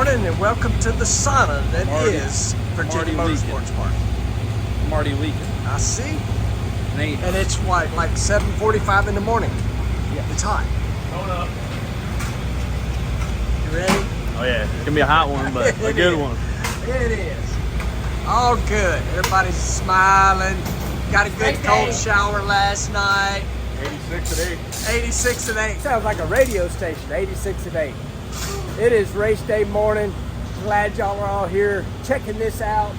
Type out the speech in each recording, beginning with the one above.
morning and welcome to the sauna that is Virginia Motorsports Park. I'm already leaking. I see. And it's what, like 7:45 in the morning? Yeah. It's hot. Going up. You ready? Oh yeah, it's gonna be a hot one, but a good one. It is. All good. Everybody's smiling. Got a good cold shower last night. 86 at 8. 86 and 8. Sounds like a radio station, 86 and 8. It is race day morning. Glad y'all are all here checking this out.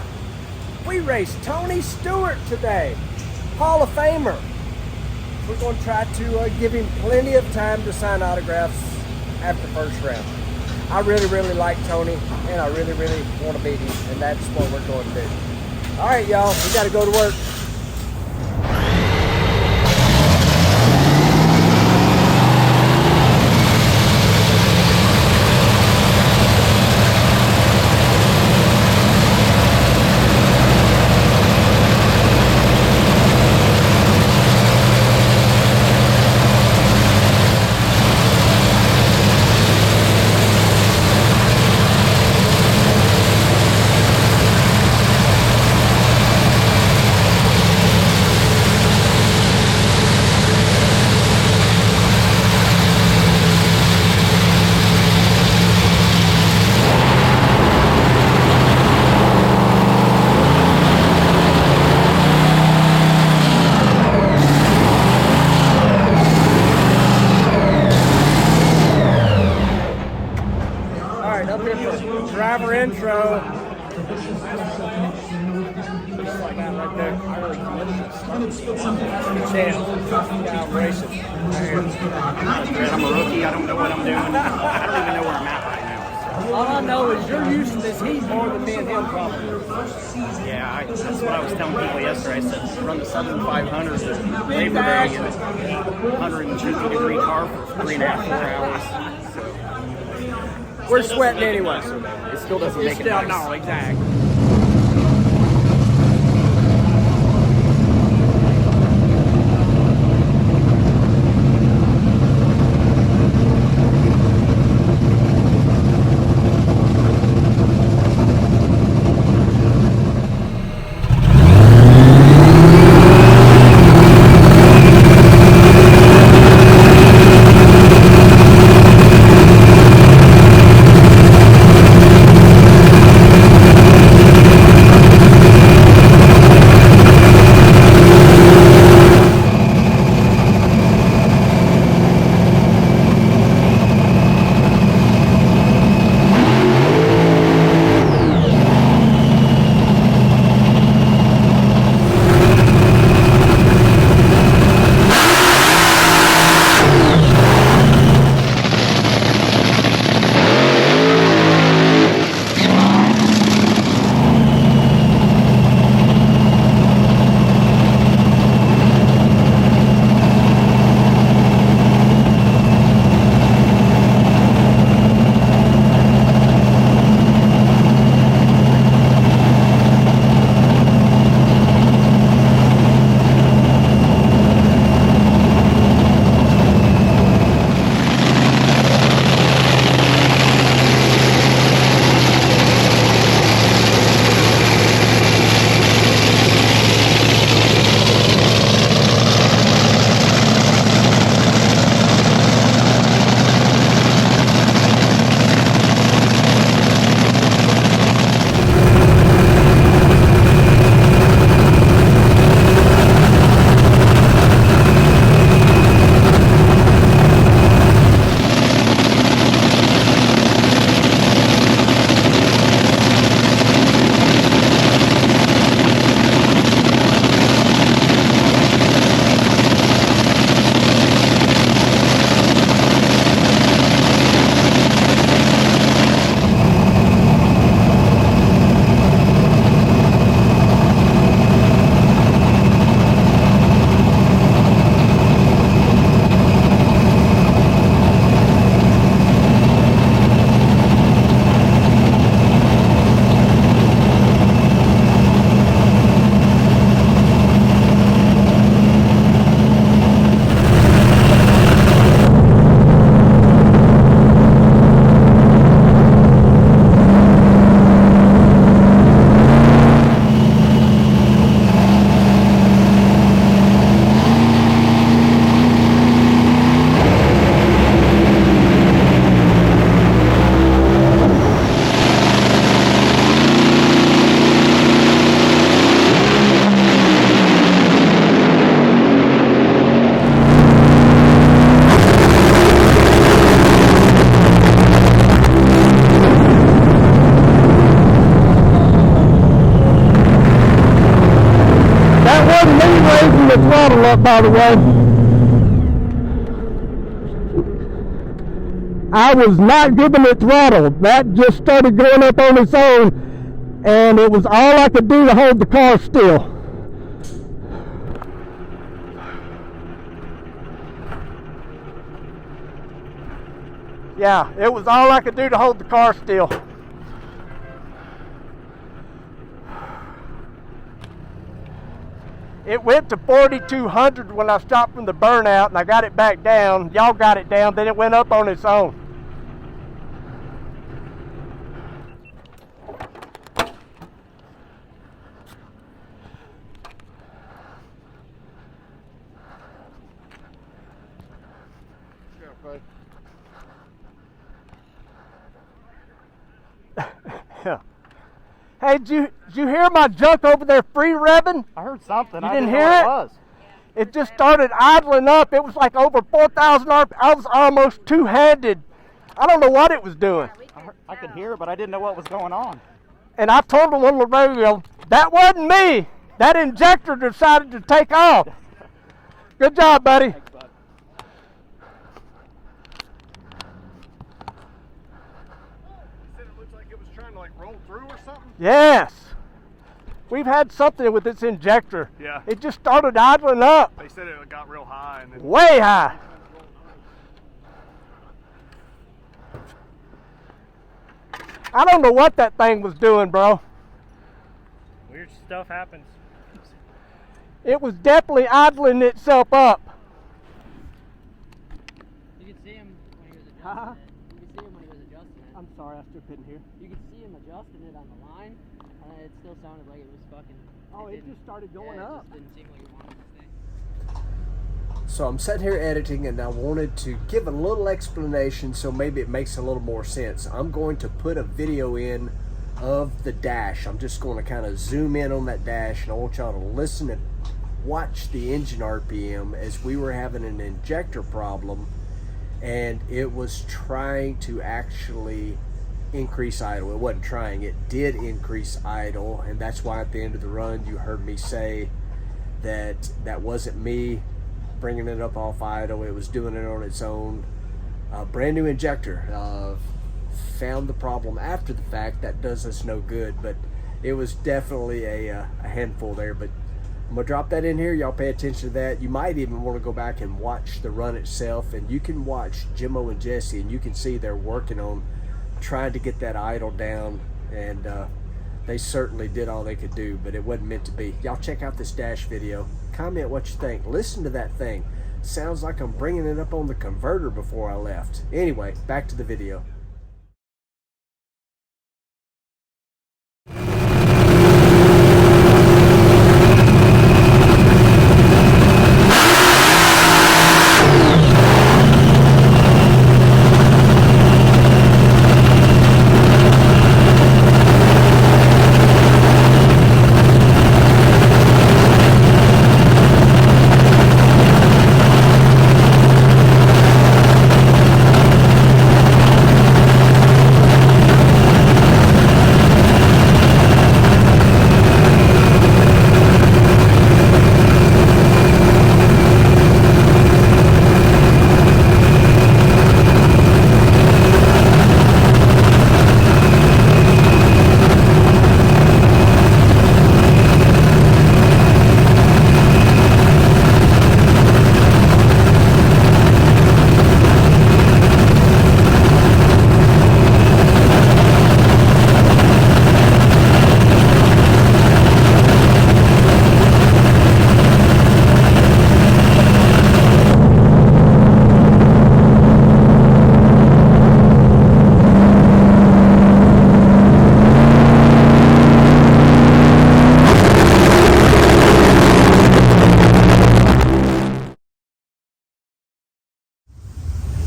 We raced Tony Stewart today, Hall of Famer. We're going to try to give him plenty of time to sign autographs after first round. I really like Tony, and I really want to beat him, and that's what we're going to do. All right, y'all, we got to go to work. Up here for driver intro. Just like that right there. I really committed this. I'm racing. I'm a rookie. I don't know what I'm doing. I don't even know where I'm at right now. All I know is you're used to this heat more than me and him probably. Yeah, that's what I was telling people yesterday. I said run the Southern 500 with Labor Day in a 150-degree car for 3.5, 4 hours. We're sweating anyway. It still doesn't make it nice. No, exactly. wasn't me raising the throttle up, by the way. I was not giving it throttle. That just started going up on its own, and it was all I could do to hold the car still. Yeah, it was all I could do to hold the car still. It went to 4,200 when I stopped from the burnout, and I got it back down. Y'all got it down, then it went up on its own. Hey, did you hear my junk over there free revving? I heard something. You I didn't didn't hear know it? what it was. It just started idling up. It was like over 4,000 RPM. I was almost two-handed. I don't know what it was doing. I could hear it, but I didn't know what was going on. And I told him on the radio, that wasn't me. That injector decided to take off. Good job, buddy. Thanks, bud. Said it looks like it was trying to like roll through or something. Yes. We've had something with this injector. Yeah. It just started idling up. They said it got real high and then Way high. I don't know what that thing was doing, bro. Weird stuff happens. It was definitely idling itself up. You could see him when he was adjusting Huh? it. You could see him when he was adjusting it. I'm sorry, I still couldn't hear. You could see him adjusting it on the line, and it still sounded like it was fucking. Oh, it didn't- just started going yeah, up. It just didn't seem like it wanted to stay. So I'm sitting here editing, and I wanted to give a little explanation so maybe it makes a little more sense. I'm going to put a video in of the dash. I'm just going to kind of zoom in on that dash, and I want y'all to listen and watch the engine RPM as we were having an injector problem, and it was trying to actually increase idle. It wasn't trying, it did increase idle, and that's why at the end of the run you heard me say that that wasn't me bringing it up off idle. It was doing it on its own. Brand new injector. Found the problem after the fact. That does us no good, but it was definitely a handful there. But I'm gonna drop that in here. Y'all pay attention to that. You might even want to go back and watch the run itself, and you can watch Jimmo and Jesse, and you can see they're working on trying to get that idle down, and they certainly did all they could do, but it wasn't meant to be. Y'all check out this dash video. Comment what you think. Listen to that thing. Sounds like I'm bringing it up on the converter before I left. Anyway, back to the video.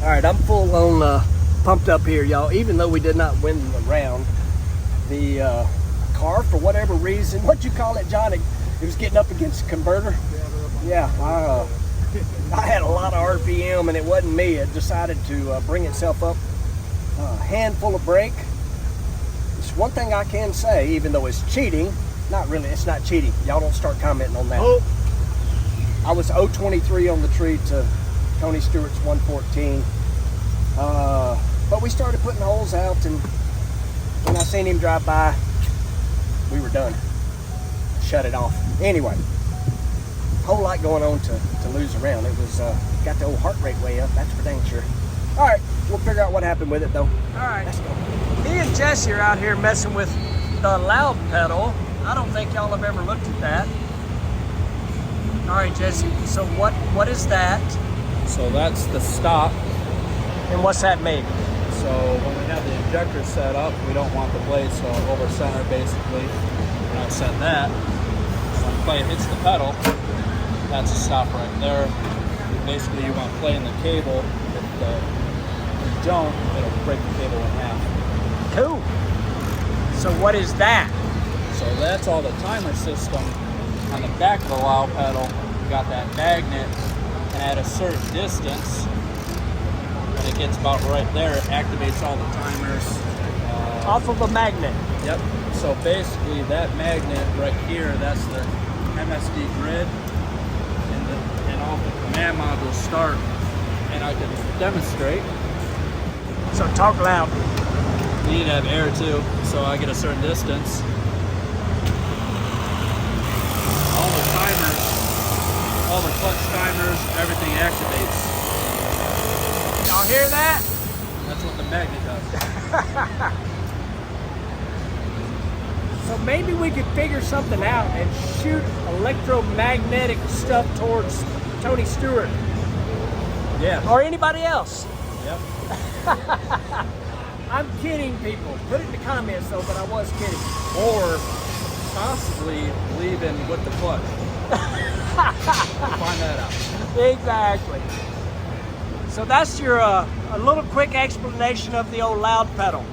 Alright, I'm full on pumped up here, y'all. Even though we did not win the round, the car, for whatever reason, what'd you call it, John? It was getting up against the converter? Yeah, I had a lot of RPM, and it wasn't me. It decided to bring itself up a handful of brake. It's one thing I can say, even though it's cheating. Not really, it's not cheating. Y'all don't start commenting on that. oh, I was 023 on the tree to Tony Stewart's 114. But we started putting holes out, and when I seen him drive by, we were done. Shut it off. Anyway, whole lot going on to lose around. It was got the old heart rate way up, that's for dang sure. All right, we'll figure out what happened with it though. All right, let's go. Me and Jesse are out here messing with the loud pedal. I don't think y'all have ever looked at that. All right, Jesse, so what is that? So that's the stop. And what's that make? So when we have the injector set up, we don't want the blades to over center basically. When I set that, when play hits the pedal, that's a stop right there. Basically you want to play in the cable. If you don't, it'll break the cable in half. Cool. So what is that? So that's all the timer system. On the back of the loud pedal, we got that magnet, and at a certain distance, when it gets about right there, it activates all the timers. Off of a magnet. Yep. So basically, that magnet right here, that's the MSD grid, and all the command modules start. And I can demonstrate. So talk loud. You need to have air too, so I get a certain distance. All the timers, all the clutch timers, everything activates. Y'all hear that? That's what the magnet does. So maybe we could figure something out and shoot electromagnetic stuff towards Tony Stewart. Yeah. Or anybody else. Yep. I'm kidding, people. Put it in the comments though, but I was kidding. Or possibly leaving with the clutch. Find that out. Exactly. So that's your a little quick explanation of the old loud pedal.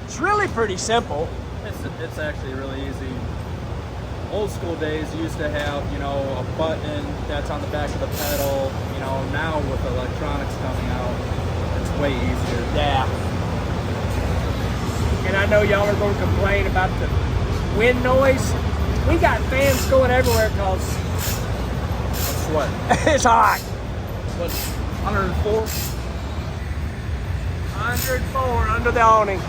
It's really pretty simple. It's actually really easy. Old school days used to have, you know, a button that's on the back of the pedal. You know, now with electronics coming out, it's way easier. Yeah. And I know y'all are going to complain about the wind noise. We got fans going everywhere because It's what? it's hot. What? 104? 104 under the awning.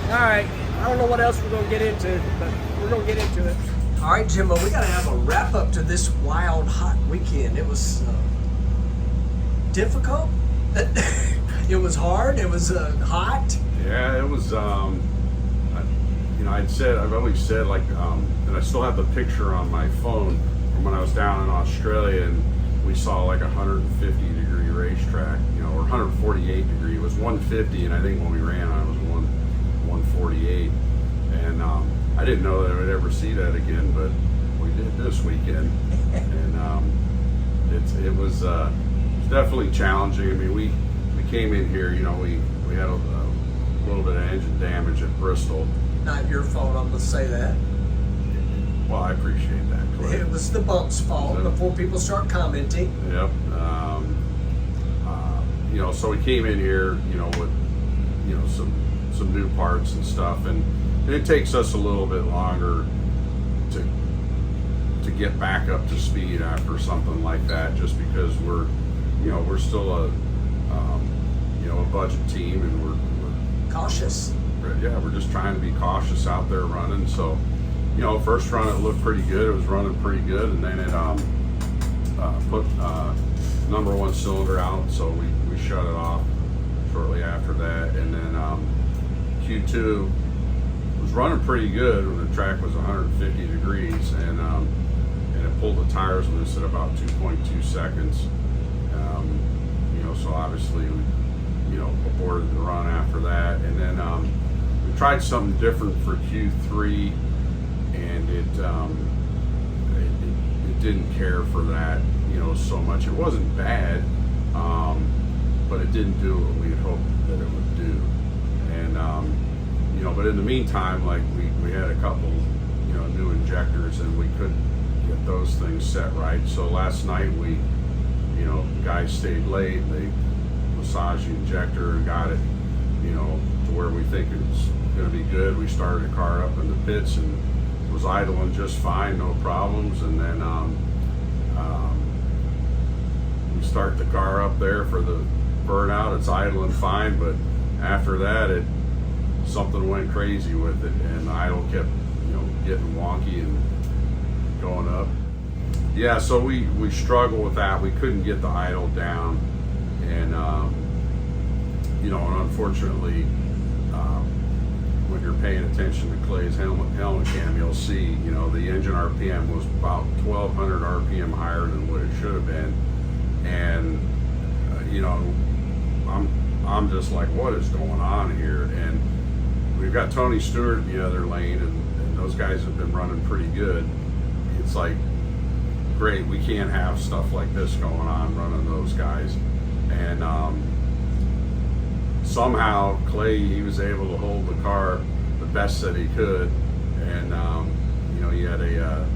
All right. I don't know what else we're going to get into, but we're going to get into it. All right, Jimbo, we got to have a wrap up to this wild, hot weekend. It was difficult. It was hard. It was hot. Yeah, it was. I've always said like, and I still have the picture on my phone from when I was down in Australia, and we saw like 150-degree racetrack, you know, or 148 degree. It was 150, and I think when we ran, I was 148, and I didn't know that I would ever see that again, but we did this weekend, and it was definitely challenging. I mean, we came in here, you know, we had a little bit of engine damage at Bristol. Not your fault, I'm going to say that. Well, I appreciate that, Cliff. It was the bump's fault before people start commenting. Yep. You know, so we came in here, you know, with, you know, some new parts and stuff, and it takes us a little bit longer to get back up to speed after something like that, just because we're still a budget team, and we're Cautious. yeah, we're just trying to be cautious out there running. So, you know, first run it looked pretty good. It was running pretty good, and then it put number one cylinder out, so we shut it off shortly after that. And then Q2 was running pretty good when the track was 150 degrees, and it pulled the tires loose at about 2.2 seconds. You know, so obviously we, you know, aborted the run after that, and then we tried something different for Q3, and it didn't care for that, you know, so much. It wasn't bad, but it didn't do what we had hoped that it would do. And you know, but in the meantime, like we had a couple, you know, new injectors, and we couldn't get those things set right. So last night we, you know, guys stayed late. They massaged the injector and got it, you know, to where we think it's going to be good. We started the car up in the pits and was idling just fine, no problems. And then We start the car up there for the burnout. It's idling fine, but after that, something went crazy with it, and the idle kept, getting wonky and going up. Yeah, so we struggled with that. We couldn't get the idle down, and and unfortunately, when you're paying attention to Clay's helmet cam, you'll see, the engine RPM was about 1,200 RPM higher than what it should have been, and I'm just like, what is going on here? And we've got Tony Stewart in the other lane, and those guys have been running pretty good. It's like, great, we can't have stuff like this going on running those guys. And somehow Clay, he was able to hold the car the best that he could, and he had an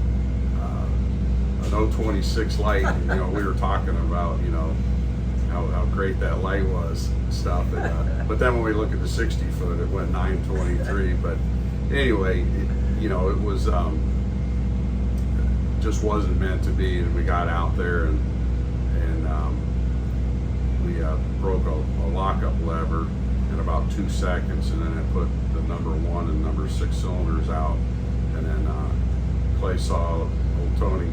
026 light, and we were talking about how great that light was and stuff, and, but then when we look at the 60 foot, it went 923. But anyway, it was just wasn't meant to be, and we got out there and we broke a lockup lever in about 2 seconds, and then it put the number 1 and number 6 cylinders out, and then Clay saw old Tony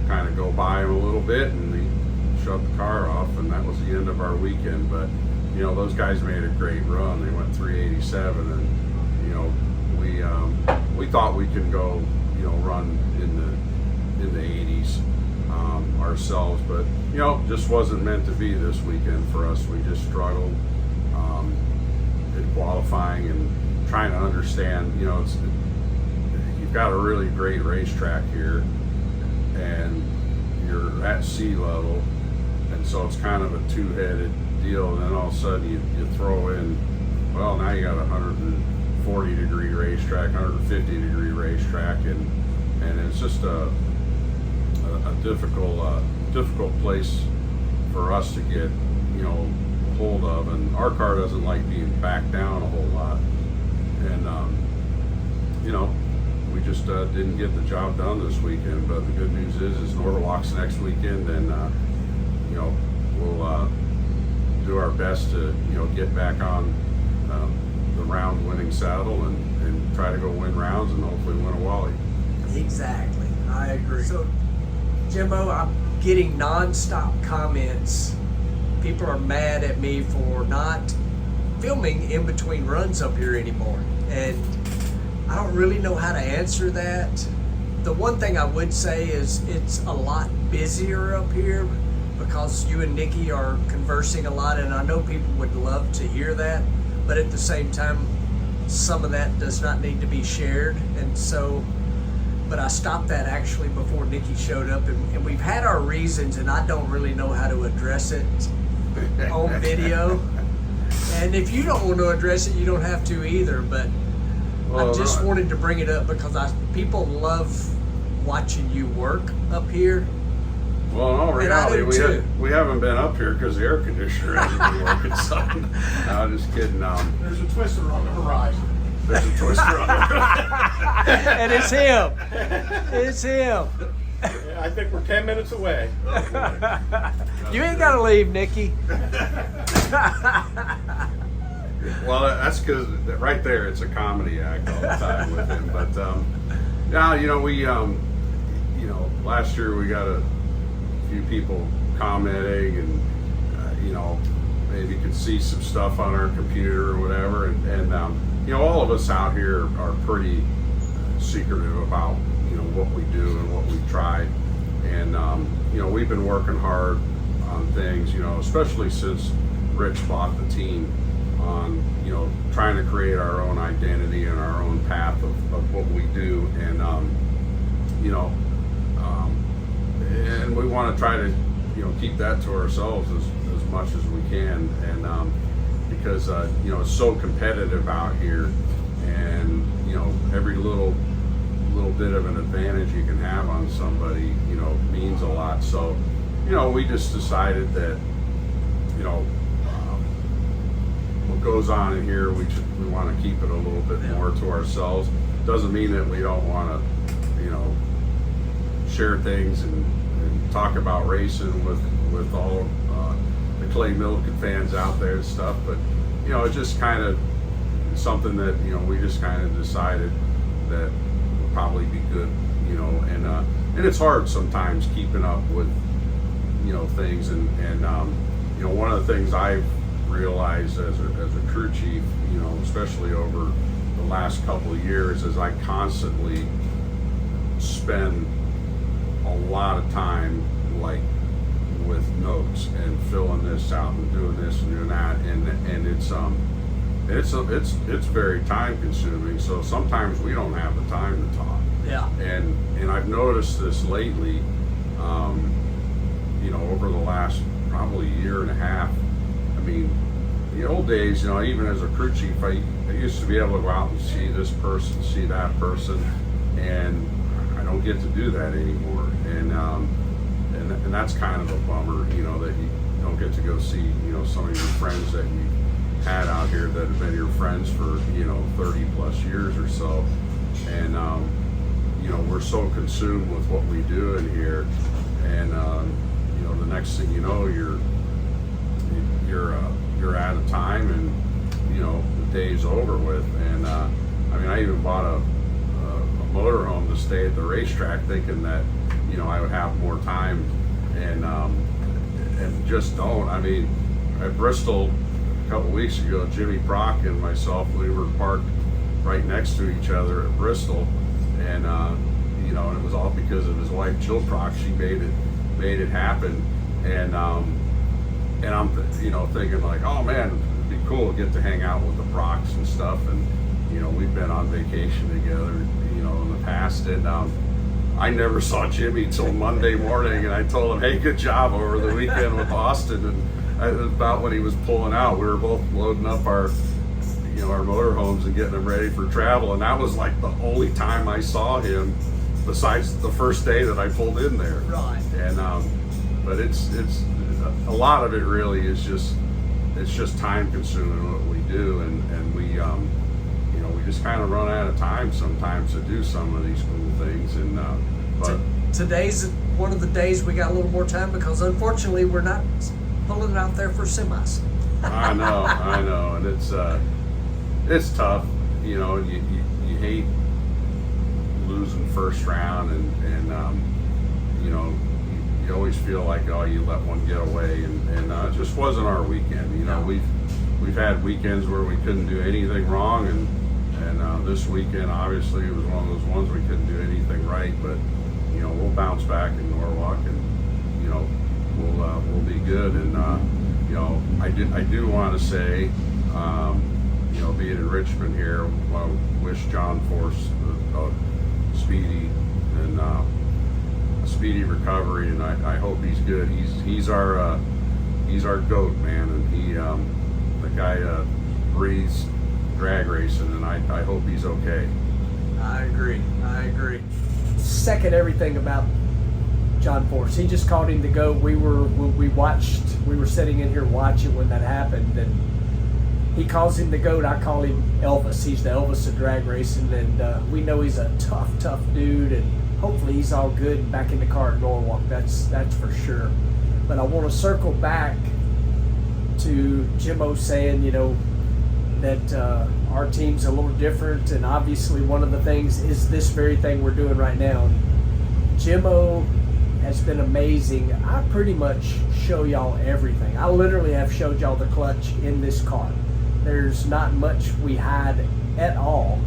kind of go by him a little bit, and he shut the car off, and that was the end of our weekend. But those guys made a great run. They went 387, and we thought we could go run in the 80s ourselves, but just wasn't meant to be this weekend for us. We just struggled in qualifying and trying to understand. You've got a really great racetrack here, and you're at sea level, and so it's kind of a two-headed deal. And then all of a sudden you throw in, well, now you got a 140-degree racetrack, 150-degree racetrack, and it's just a difficult place for us to get hold of, and our car doesn't like being backed down a whole lot, and we just didn't get the job done this weekend. But the good news is Norwalk's next weekend, and we'll do our best to get back on the round winning saddle and try to go win rounds and hopefully win a Wally. Exactly, I agree. So Jimbo, I'm getting non-stop comments. People are mad at me for not filming in between runs up here anymore, and I don't really know how to answer that. The one thing I would say is it's a lot busier up here because you and Nikki are conversing a lot, and I know people would love to hear that, but at the same time, some of that does not need to be shared, and so. But I stopped that actually before Nikki showed up, and we've had our reasons, and I don't really know how to address it on video. And if you don't want to address it, you don't have to either, but I just wanted to bring it up because people love watching you work up here. Well, in all reality, we haven't been up here because the air conditioner hasn't been working. So, no, I'm just kidding. There's a twister on the horizon. There's a twister on the And it's him. It's him. Yeah, I think we're 10 minutes away. You ain't got to leave, Nikki. Well, that's because right there, it's a comedy act all the time with him. But now, we, last year we got a few people commenting, and maybe could see some stuff on our computer or whatever, and all of us out here are pretty secretive about what we do and what we try, and we've been working hard on things, especially since Rich bought the team, on trying to create our own identity and our own path of what we do, and and we want to try to keep that to ourselves as much as we can, and because it's so competitive out here, and every little bit of an advantage you can have on somebody means a lot. So we just decided that what goes on in here, we want to keep it a little bit more to ourselves. Doesn't mean that we don't want to share things and talk about racing with all the Clay Milliken fans out there and stuff, but you know, it's just kind of something that, you know, we just kind of decided that would probably be good, you know, and it's hard sometimes keeping up with, you know, things, and you know, one of the things I've realized as a crew chief, you know, especially over the last couple of years, is I constantly spend a lot of time like with notes and filling this out and doing this and doing that, and it's very time consuming. So sometimes we don't have the time to talk. Yeah. And I've noticed this lately, you know, over the last probably year and a half. I mean, the old days, you know, even as a crew chief, I used to be able to go out and see this person, see that person, and I don't get to do that anymore. And that's kind of a bummer, you know, that you don't get to go see, you know, some of your friends that you had out here that have been your friends for, you know, 30 plus years or so. And you know, we're so consumed with what we do in here, and you know, the next thing you know, you're out of time, and you know, the day's over with. And I mean, I even bought a motorhome to stay at the racetrack, thinking that, you know, I would have more time, and just don't. I mean, at Bristol a couple weeks ago, Jimmy Brock and myself, we were parked right next to each other at Bristol, and you know, and it was all because of his wife Jill Brock. She made it happen, and I'm you know, thinking like, oh man, it'd be cool to get to hang out with the Brocks and stuff, and you know, we've been on vacation together, you know, in the past, and I never saw Jimmy till Monday morning, and I told him, hey, good job over the weekend with Austin. And about when he was pulling out, we were both loading up our, you know, our motorhomes and getting them ready for travel, and that was like the only time I saw him besides the first day that I pulled in there. Right. And but it's a lot of it really is just, it's just time consuming what we do, and we you know, we just kind of run out of time sometimes to do some of these cool things. And but today's one of the days we got a little more time, because unfortunately we're not pulling it out there for semis. I know, and it's tough, you know. You hate losing first round, and you know, you always feel like, oh, you let one get away, and it just wasn't our weekend. You know, we've had weekends where we couldn't do anything wrong, and this weekend obviously it was one of those ones we couldn't do anything right. But you know, we'll bounce back in Norwalk, and you know, we'll be good. And you know, I do want to say, you know, being in Richmond here, I wish John Force a speedy and speedy recovery, and I hope he's good. He's our goat, man, and he the guy breathes drag racing, and I hope he's okay. I agree. Second everything about John Force. He just called him the GOAT. We were sitting in here watching when that happened, and he calls him the GOAT. I call him Elvis. He's the Elvis of drag racing, and we know he's a tough dude, and hopefully he's all good and back in the car at Norwalk. That's for sure. But I want to circle back to Jimmo saying, you know, that our team's a little different, and obviously one of the things is this very thing we're doing right now. Jimmo has been amazing. I pretty much show y'all everything. I literally have showed y'all the clutch in this car. There's not much we hide at all.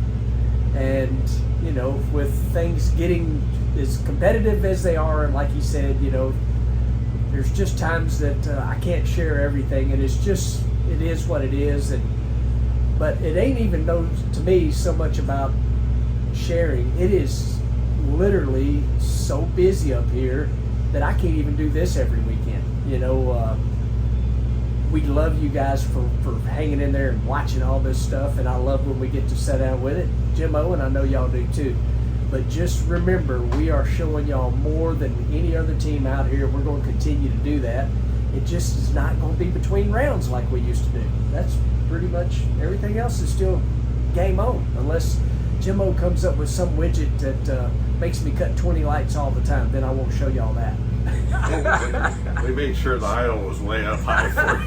And, you know, with things getting as competitive as they are, and like he said, you know, there's just times that I can't share everything, and it is what it is. But it ain't even to me so much about sharing. It is literally so busy up here that I can't even do this every weekend. You know, we love you guys for hanging in there and watching all this stuff, and I love when we get to sit down with it, Jimmo, and I know y'all do too. But just remember, we are showing y'all more than any other team out here. We're going to continue to do that. It just is not going to be between rounds like we used to do. That's pretty much everything else is still game on, unless Jimmo comes up with some widget that makes me cut 20 lights all the time. Then I won't show y'all that. We made sure the idle was way up high for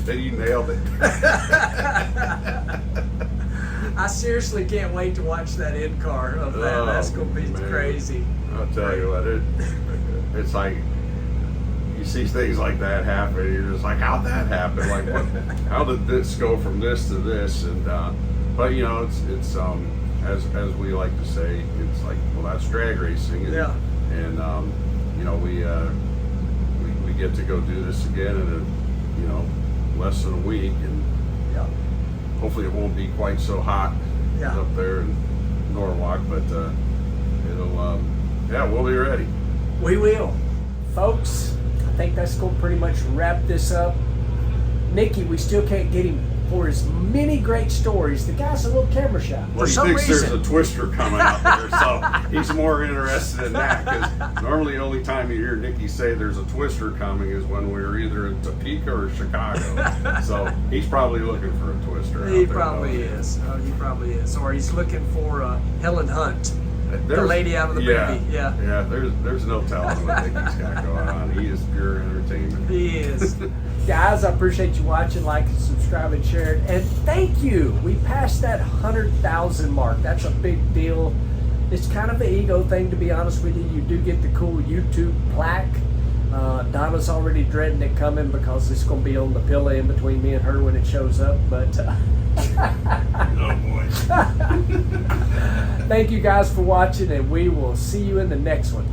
you. And you nailed it. I seriously can't wait to watch that end car of that. Oh, That's going to be man. crazy. I'll tell you what, it's like you see things like that happen, and you're just like, how'd that happen? Like, what? How did this go from this to this? And but you know, it's as we like to say, it's like, well, that's drag racing. And, Yeah. And you know, we get to go do this again in less than a week, and Yeah. hopefully it won't be quite so hot Yeah. up there in Norwalk, but it'll we'll be ready. We will. Folks, I think that's going to pretty much wrap this up. Nikki, we still can't get him for his many great stories. The guy's a little camera shy. Well, he some thinks reason. there's a twister coming out there, so he's more interested in that, because normally the only time you hear Nicky say there's a twister coming is when we're either in Topeka or Chicago. So he's probably looking for a twister. He out there, probably though. is. He probably is. Or he's looking for Helen Hunt, the There's- lady out of the movie. Yeah. Yeah, there's no telling what Nicky's got going on. He is pure entertainment. He is. Guys, I appreciate you watching, like, and subscribe, and share it. And thank you. We passed that 100,000 mark. That's a big deal. It's kind of an ego thing, to be honest with you. You do get the cool YouTube plaque. Donna's already dreading it coming because it's going to be on the pillow in between me and her when it shows up. But Oh boy. thank you guys for watching, and we will see you in the next one.